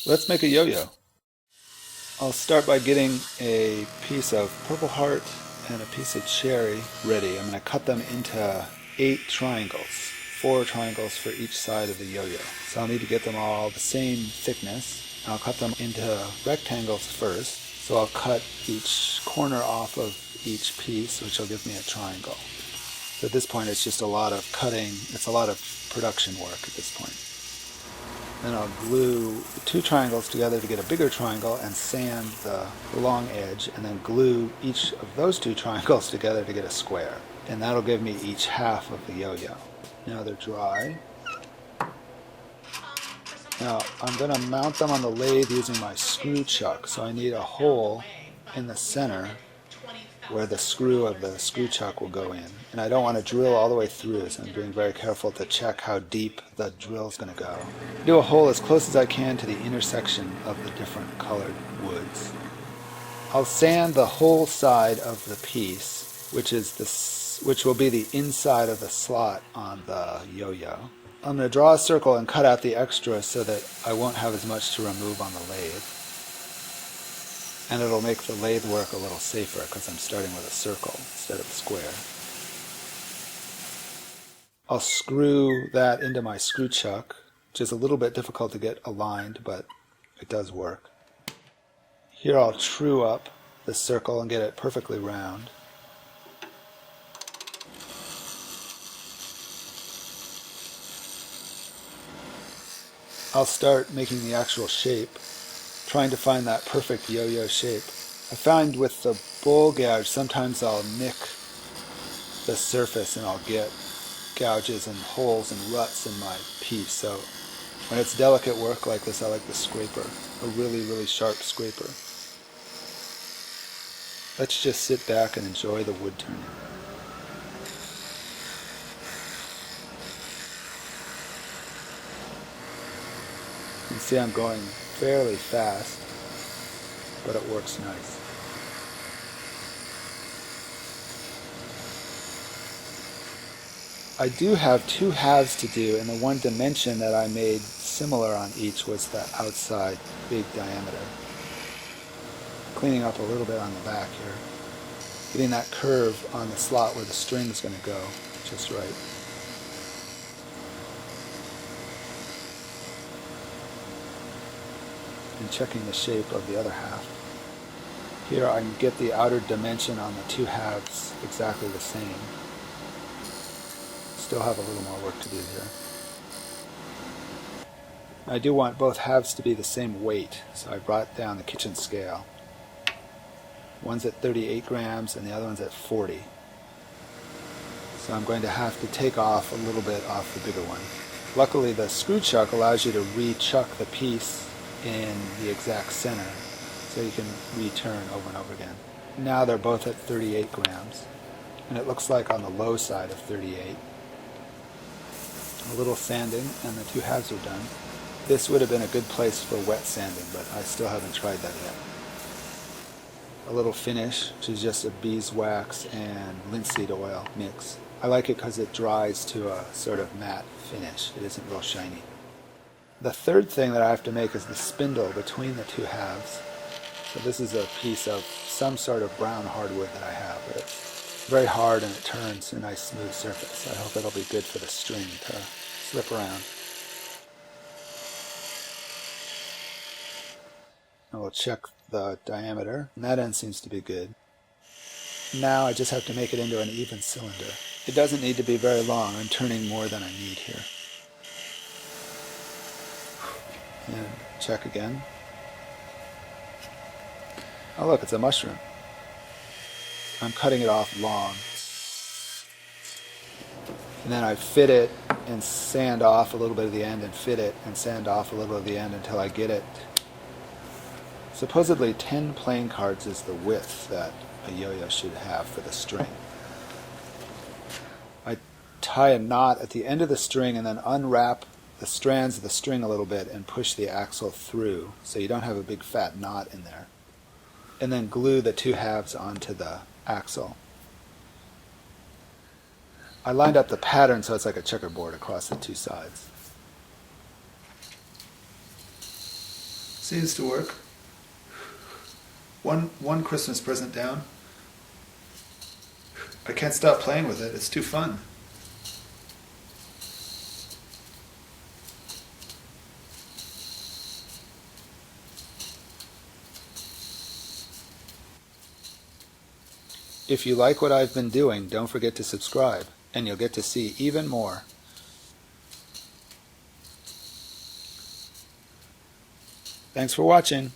Let's make a yo-yo. I'll start by getting a piece of purple heart and a piece of cherry ready. I'm going to cut them into 8 triangles, 4 triangles for each side of the yo-yo. So I'll need to get them all the same thickness. I'll cut them into rectangles first. So I'll cut each corner off of each piece, which will give me a triangle. So at this point it's just a lot of cutting, it's a lot of production work at this point. Then I'll glue the 2 triangles together to get a bigger triangle and sand the long edge, and then glue each of those 2 triangles together to get a square. And that'll give me each half of the yo-yo. Now they're dry. Now I'm going to mount them on the lathe using my screw chuck, so I need a hole in the center where the screw of the screw chuck will go in. And I don't want to drill all the way through, so I'm being very careful to check how deep the drill is going to go. Do a hole as close as I can to the intersection of the different colored woods. I'll sand the whole side of the piece, which will be the inside of the slot on the yo-yo. I'm going to draw a circle and cut out the extra so that I won't have as much to remove on the lathe. And it'll make the lathe work a little safer because I'm starting with a circle instead of a square. I'll screw that into my screw chuck, which is a little bit difficult to get aligned, but it does work. Here I'll true up the circle and get it perfectly round. I'll start making the actual shape, trying to find that perfect yo-yo shape. I find with the bowl gouge, sometimes I'll nick the surface and I'll get gouges and holes and ruts in my piece. So when it's delicate work like this, I like the scraper, a really, really sharp scraper. Let's just sit back and enjoy the wood turning. You can see I'm going fairly fast, but it works nice. I do have 2 halves to do, and the one dimension that I made similar on each was the outside big diameter. Cleaning up a little bit on the back here. Getting that curve on the slot where the string is going to go just right. And checking the shape of the other half. Here I can get the outer dimension on the 2 halves exactly the same. Still have a little more work to do here. I do want both halves to be the same weight, so I brought down the kitchen scale. One's at 38 grams and the other one's at 40. So I'm going to have to take off a little bit off the bigger one. Luckily the screw chuck allows you to re-chuck the piece in the exact center, so you can return over and over again. Now they're both at 38 grams, and it looks like on the low side of 38. A little sanding and the 2 halves are done. This would have been a good place for wet sanding, but I still haven't tried that yet. A little finish, which is just a beeswax and linseed oil mix. I like it because it dries to a sort of matte finish. It isn't real shiny. The third thing that I have to make is the spindle between the 2 halves. So this is a piece of some sort of brown hardwood that I have, but it's very hard and it turns a nice smooth surface. I hope it'll be good for the string to slip around. And we'll check the diameter, and that end seems to be good. Now I just have to make it into an even cylinder. It doesn't need to be very long. I'm turning more than I need here. And check again. Oh look, it's a mushroom. I'm cutting it off long. And then I fit it and sand off a little bit of the end and fit it and sand off a little of the end until I get it. Supposedly 10 playing cards is the width that a yo-yo should have for the string. I tie a knot at the end of the string and then unwrap the strands of the string a little bit and push the axle through so you don't have a big fat knot in there. And then glue the 2 halves onto the axle. I lined up the pattern so it's like a checkerboard across the 2 sides. Seems to work. One Christmas present down. I can't stop playing with it. It's too fun. If you like what I've been doing, don't forget to subscribe, and you'll get to see even more. Thanks for watching.